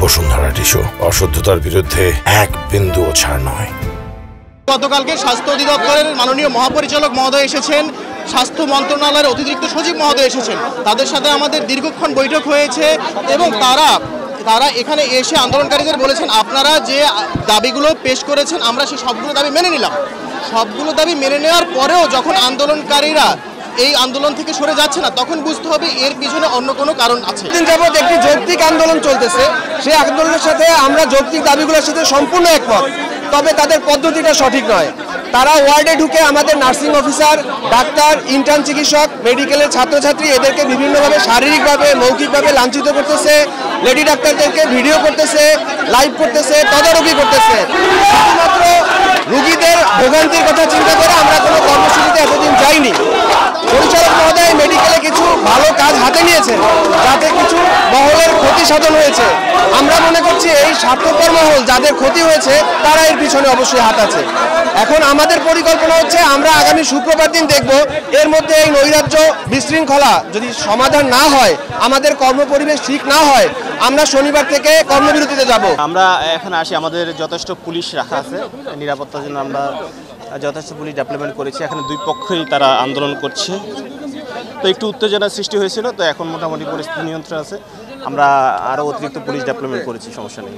Bashundhara tissue অশুদ্ধতার বিরুদ্ধে এক বিন্দুও ছাড় নয়। গতকালকে স্বাস্থ্য অধিদপ্তরের মাননীয় মহাপরিচালক মহোদয় এসেছেন, স্বাস্থ্য মন্ত্রণালয়ের অতিরিক্ত সচিব মহোদয় এসেছেন, তাদের সাথে আমাদের দীর্ঘক্ষণ বৈঠক হয়েছে এবং তারা এখানে এসে আন্দোলনকারীদের বলেছেন আপনারা যে দাবিগুলো পেশ করেছেন আমরা সেই সবগুলো দাবি মেনে নিলাম। সবগুলো দাবি মেনে নেওয়ার পরেও যখন আন্দোলনকারীরা এই আন্দোলন থেকে সরে যাচ্ছে না তখন বুঝতে হবে এর পিছনে অন্য কোনো কারণ আছে। দিন যাবত একটি যৌক্তিক আন্দোলন চলতেছে, সেই আন্দোলনের সাথে আমরা যৌক্তিক দাবিগুলোর সাথে সম্পূর্ণ একমত, তবে তাদের পদ্ধতিটা সঠিক নয়। তারা ওয়ার্ডে ঢুকে আমাদের নার্সিং অফিসার, ডাক্তার, ইন্টার্ন চিকিৎসক, মেডিকেলের ছাত্রছাত্রী এদেরকে বিভিন্নভাবে শারীরিকভাবে মৌখিকভাবে লাঞ্ছিত করতেছে, লেডি ডাক্তারদেরকে ভিডিও করতেছে, লাইভ করতেছে, তদারকি করতেছে। শুধুমাত্র রুগীদের ভোগান্তির কথা চিন্তা করে আমরা কোনো কর্মসূচিতে এতদিন যাইনি। পরিচালক মহোদয় মেডিকেলে কিছু ভালো কাজ হাতে নিয়েছেন, যাতে কিছু মহলের ক্ষতি সাধন হয়েছে। আমরা মনে করছি এই স্বার্থপর মহল যাদের ক্ষতি হয়েছে তারা এর পিছনে অবশ্যই হাত আছে। এখন আমাদের পরিকল্পনা হচ্ছে আমরা আগামী শুক্রবার দিন দেখব এর মধ্যে এই নৈরাজ্য বিশৃঙ্খলা যদি সমাধান না হয়, আমাদের কর্মপরিবেশ ঠিক না হয়, আমরা শনিবার থেকে কর্মবিরতিতে যাব। আমরা এখন আসি, আমাদের যথেষ্ট পুলিশ রাখা আছে, নিরাপত্তার জন্য আমরা যথেষ্ট পুলিশ ডেভেলপমেন্ট করেছি। এখানে দুই পক্ষই তারা আন্দোলন করছে, তো একটু উত্তেজনার সৃষ্টি হয়েছিল, তো এখন মোটামুটি পরিস্থিতি নিয়ন্ত্রণ আছে। আমরা আরও অতিরিক্ত পুলিশ ডেভেলপমেন্ট করেছি, সমস্যা নেই।